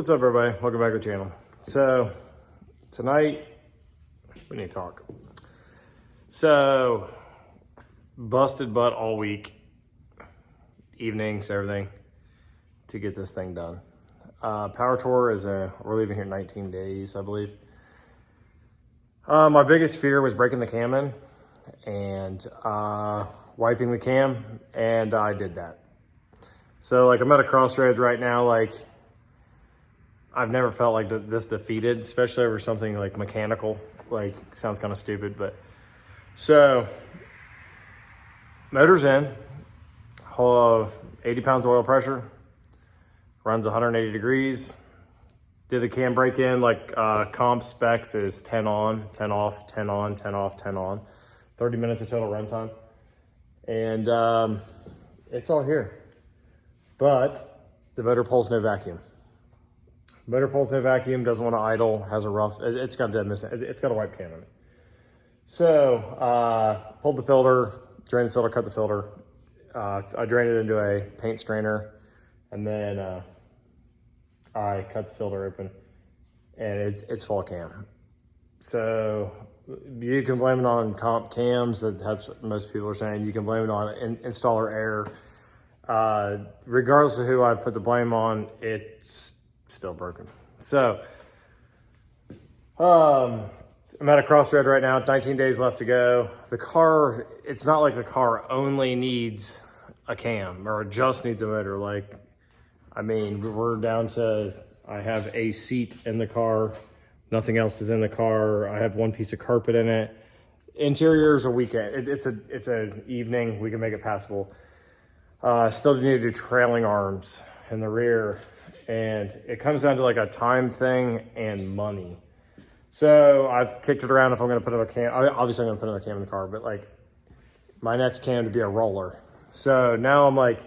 What's up, everybody? Welcome back to the channel. So tonight we need to talk. So busted butt all week, evenings, everything, to get this thing done. Power tour is we're leaving here in 19 days, I believe. My biggest fear was breaking the cam in and wiping the cam, and I did that. So like I'm at a crossroads right now. Like I've never felt like this defeated, especially over something like mechanical. Like sounds kind of stupid, but so motor's in, 80 pounds of oil pressure, runs 180 degrees. Did the cam break in like comp specs is 10 on, 10 off, 10 on, 10 off, 10 on. 30 minutes of total runtime. And it's all here. But the motor pulls no vacuum. Motor pulls no vacuum, doesn't want to idle, has a rough, it's got dead missing, it's got a wipe cam in it. So pulled the filter, drained the filter, cut the filter. I drained it into a paint strainer, and then I cut the filter open, and it's full of cam. So you can blame it on comp cams, that's what most people are saying. You can blame it on installer error. Regardless of who I put the blame on, it's still broken. So I'm at a crossroad right now, 19 days left to go. The car, it's not like the car only needs a cam or just needs a motor. Like, I mean, we're down to, I have a seat in the car. Nothing else is in the car. I have one piece of carpet in it. Interior is a weekend. It's an evening. We can make it passable. Still need to do trailing arms in the rear. And it comes down to like a time thing and money. So I've kicked it around if I'm going to put another cam. Obviously I'm going to put another cam in the car, but like my next cam to be a roller. So now I'm like,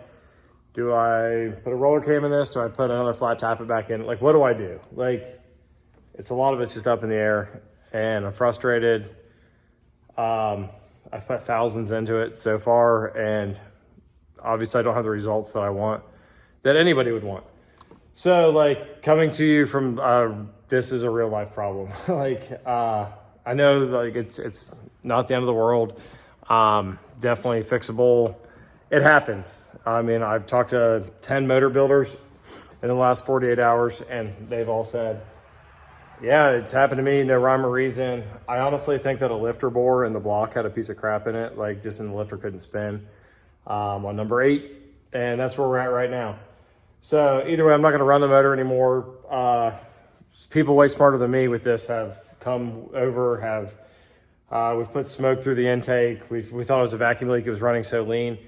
do I put a roller cam in this? Do I put another flat tappet back in? Like, what do I do? Like, it's a lot of it's just up in the air, and I'm frustrated. I've put thousands into it so far, and obviously I don't have the results that I want, that anybody would want. So like coming to you from, this is a real life problem. Like, I know like it's not the end of the world. Definitely fixable. It happens. I mean, I've talked to 10 motor builders in the last 48 hours, and they've all said, yeah, it's happened to me, no rhyme or reason. I honestly think that a lifter bore in the block had a piece of crap in it, like just in the lifter couldn't spin on number 8, and that's where we're at right now. So either way, I'm not gonna run the motor anymore. People way smarter than me with this have come over, we've put smoke through the intake. We thought it was a vacuum leak, it was running so lean.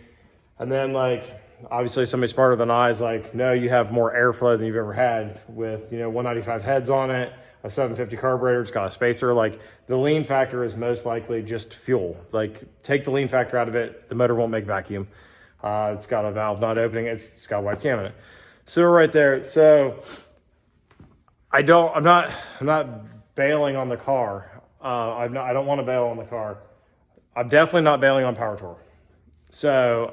And then like, obviously somebody smarter than I is like, no, you have more airflow than you've ever had with, 195 heads on it, a 750 carburetor, it's got a spacer. Like the lean factor is most likely just fuel. Like take the lean factor out of it, the motor won't make vacuum. It's got a valve not opening, it's got a wipe cam in it. So right there, so I'm not bailing on the car. I don't want to bail on the car. I'm definitely not bailing on Power Tour. So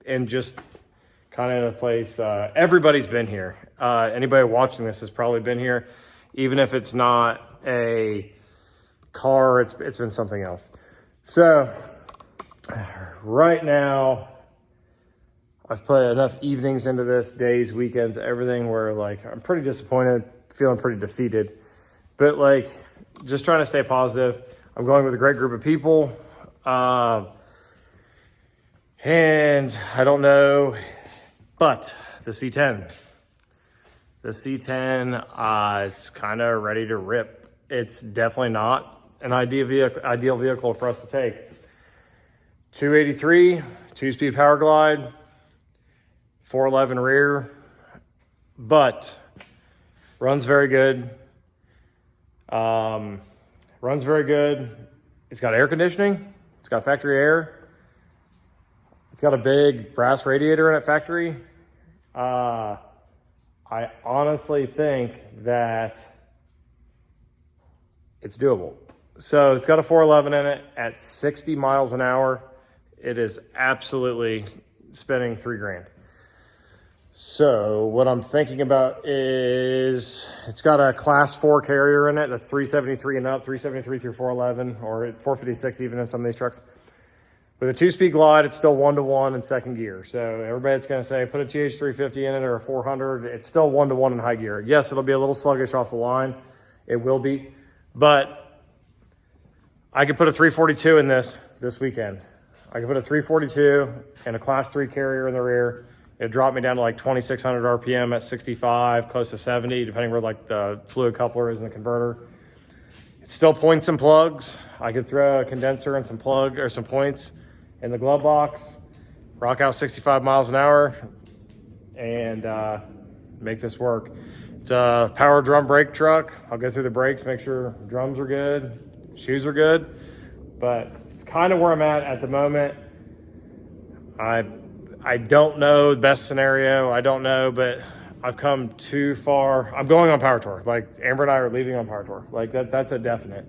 and just kind of in a place, everybody's been here. Anybody watching this has probably been here. Even if it's not a car, it's been something else. So right now, I've put enough evenings into this, days, weekends, everything, where like I'm pretty disappointed, feeling pretty defeated, but like just trying to stay positive. I'm going with a great group of people. And I don't know, but the C10, it's kind of ready to rip. It's definitely not an ideal vehicle for us to take. 283, 2-speed power glide, 411 rear, but runs very good. It's got air conditioning. It's got factory air. It's got a big brass radiator in it, factory. I honestly think that it's doable. So it's got a 411 in it at 60 miles an hour. It is absolutely spending $3,000. So what I'm thinking about is it's got a class 4 carrier in it. That's 373 and up, 373 through 411 or 456 even in some of these trucks. With a 2-speed glide, it's still 1-to-1 in second gear. So everybody's going to say, put a TH350 in it or a 400. It's still 1-to-1 in high gear. Yes, it'll be a little sluggish off the line. It will be. But I could put a 342 in this weekend. I could put a 342 and a class 3 carrier in the rear. It dropped me down to like 2,600 RPM at 65, close to 70, depending where like the fluid coupler is in the converter. It's still points and plugs. I could throw a condenser and some plug or some points in the glove box, rock out 65 miles an hour, and make this work. It's a power drum brake truck. I'll go through the brakes, make sure drums are good, shoes are good, but it's kind of where I'm at the moment. I don't know the best scenario. I don't know, but I've come too far. I'm going on Power Tour. Like Amber and I are leaving on Power Tour. Like that's a definite.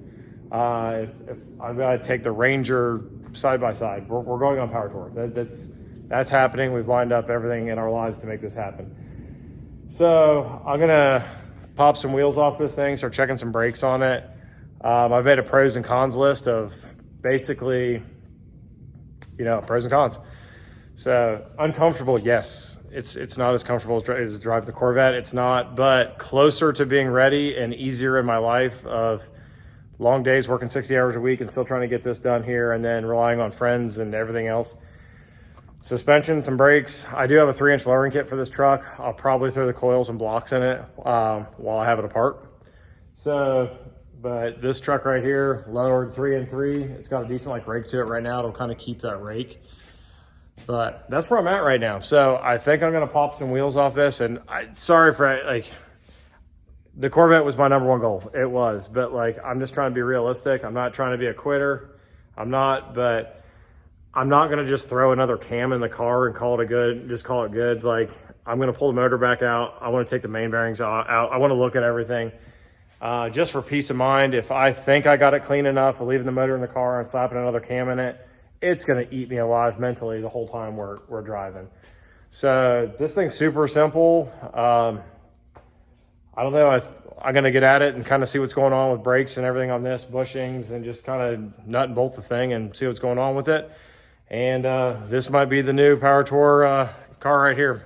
If I'm gonna take the Ranger side by side, we're going on Power Tour. That's happening. We've lined up everything in our lives to make this happen. So I'm gonna pop some wheels off this thing, start checking some brakes on it. I've made a pros and cons list of basically, pros and cons. So uncomfortable, yes. It's not as comfortable as drive the Corvette. It's not, but closer to being ready and easier in my life of long days working 60 hours a week and still trying to get this done here and then relying on friends and everything else. Suspension, some brakes. I do have a 3-inch lowering kit for this truck. I'll probably throw the coils and blocks in it while I have it apart. So, but this truck right here, lowered 3 and 3. It's got a decent rake to it right now. It'll kind of keep that rake. But that's where I'm at right now. So I think I'm going to pop some wheels off this. And sorry for the Corvette was my number one goal. It was, but I'm just trying to be realistic. I'm not trying to be a quitter. I'm not going to just throw another cam in the car and call it good. I'm going to pull the motor back out. I want to take the main bearings out. I want to look at everything just for peace of mind. If I think I got it clean enough of leaving the motor in the car and slapping another cam in it, it's going to eat me alive mentally the whole time we're driving. So this thing's super simple. I don't know if I'm going to get at it and kind of see what's going on with brakes and everything on this, bushings, and just kind of nut and bolt the thing and see what's going on with it. And this might be the new Power Tour car right here.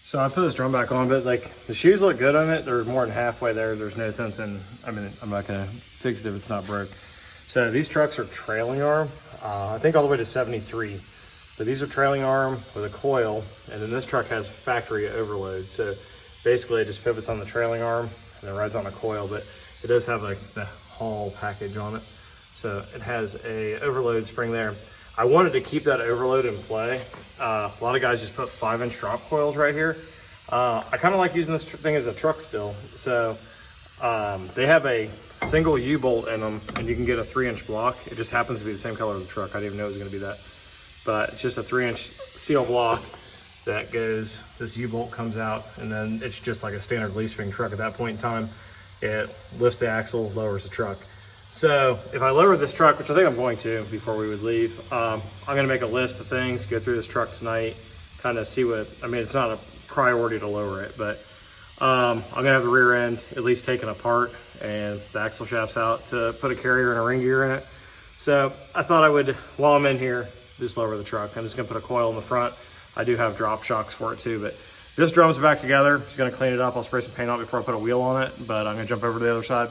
So I put this drum back on, but the shoes look good on it. They're more than halfway there. There's no sense in, I'm not gonna fix it if it's not broke. So these trucks are trailing arm, I think all the way to 73. So these are trailing arm with a coil, and then this truck has factory overload. So basically it just pivots on the trailing arm and then rides on a coil, but it does have the Hall package on it. So it has a overload spring there. I wanted to keep that overload in play. A lot of guys just put 5-inch drop coils right here. I kind of like using this thing as a truck still. So they have a single U-bolt in them, and you can get a 3-inch block. It just happens to be the same color as the truck. I didn't even know it was gonna be that. But it's just a 3-inch steel block that goes, this U-bolt comes out, and then it's just like a standard leaf spring truck at that point in time. It lifts the axle, lowers the truck. So if I lower this truck, which I think I'm going to before we would leave, I'm gonna make a list of things, go through this truck tonight, kind of see what, it's not a priority to lower it, but I'm gonna have the rear end at least taken apart and the axle shafts out to put a carrier and a ring gear in it. So I thought I would, while I'm in here, just lower the truck. I'm just gonna put a coil in the front. I do have drop shocks for it too, but this drum's back together. Just gonna clean it up. I'll spray some paint on it before I put a wheel on it, but I'm gonna jump over to the other side.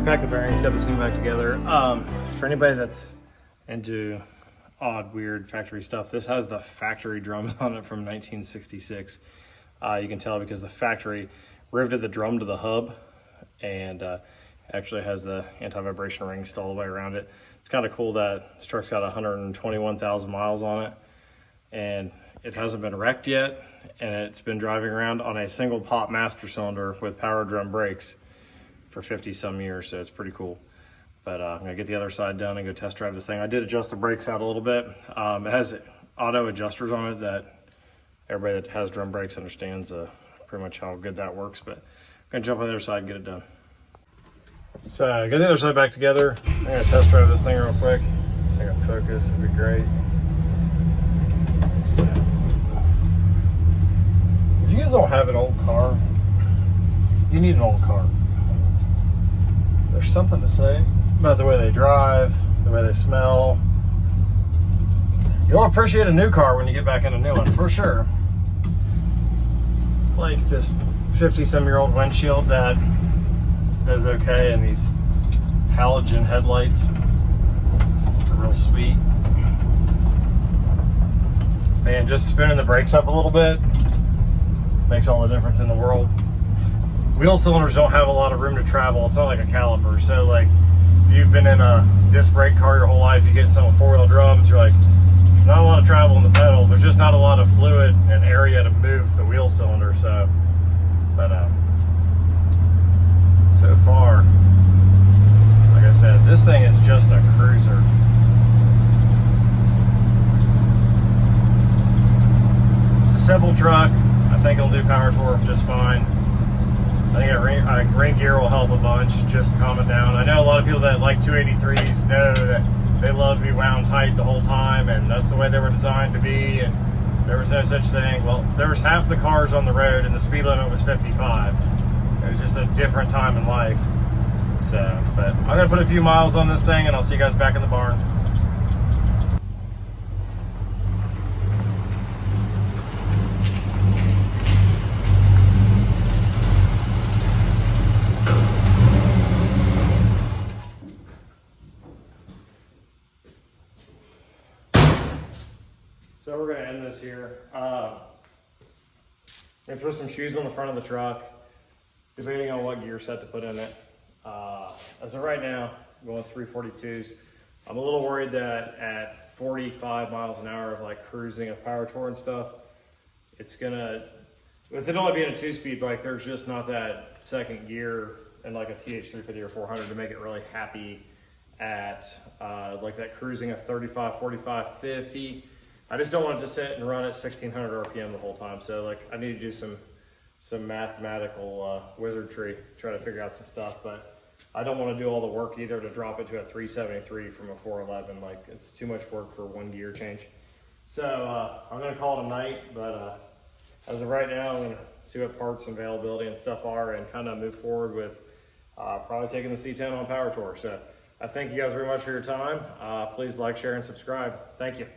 repacked the bearings, got this thing back together. For anybody that's into odd, weird factory stuff, this has the factory drums on it from 1966. You can tell because the factory riveted the drum to the hub, and actually has the anti-vibration ring still all the way around it. It's kind of cool that this truck's got 121,000 miles on it, and it hasn't been wrecked yet, and it's been driving around on a single pop master cylinder with power drum brakes for 50 some years, so it's pretty cool. But I'm gonna get the other side done and go test drive this thing. I did adjust the brakes out a little bit. It has auto adjusters on it that everybody that has drum brakes understands pretty much how good that works, but I'm gonna jump on the other side and get it done. So I got the other side back together. I'm gonna test drive this thing real quick. This thing will focus, it'll be great. So, if you guys don't have an old car, you need an old car. There's something to say about the way they drive, the way they smell. You'll appreciate a new car when you get back in a new one, for sure. Like this 50-some-year-old windshield that does okay, and these halogen headlights are real sweet. And just spinning the brakes up a little bit makes all the difference in the world. Wheel cylinders don't have a lot of room to travel. It's not like a caliper. So like if you've been in a disc brake car your whole life, you get in some with four-wheel drums, you're like, there's not a lot of travel in the pedal. There's just not a lot of fluid and area to move the wheel cylinder. So, but so far, like I said, this thing is just a cruiser. It's a simple truck. I think it'll do power torque just fine. I think a ring gear will help a bunch, just calm it down. I know a lot of people that like 283s know that they love to be wound tight the whole time, and that's the way they were designed to be, and there was no such thing. Well, there was half the cars on the road and the speed limit was 55. It was just a different time in life. So, but I'm gonna put a few miles on this thing and I'll see you guys back in the barn. So we're gonna end this here. I'm gonna throw some shoes on the front of the truck, debating on what gear set to put in it. As of right now, I'm going 342s. I'm a little worried that at 45 miles an hour of like cruising of power tour and stuff, it's gonna, with it only being a 2-speed, like there's just not that second gear in like a TH350 or 400 to make it really happy at like that cruising of 35, 45, 50. I just don't want it to sit and run at 1600 RPM the whole time. So like I need to do some mathematical wizardry, try to figure out some stuff, but I don't want to do all the work either to drop it to a 373 from a 411. Like it's too much work for one gear change. So I'm gonna call it a night, but as of right now, I'm gonna see what parts and availability and stuff are and kind of move forward with probably taking the C10 on Power Tour. So I thank you guys very much for your time. Please like, share, and subscribe. Thank you.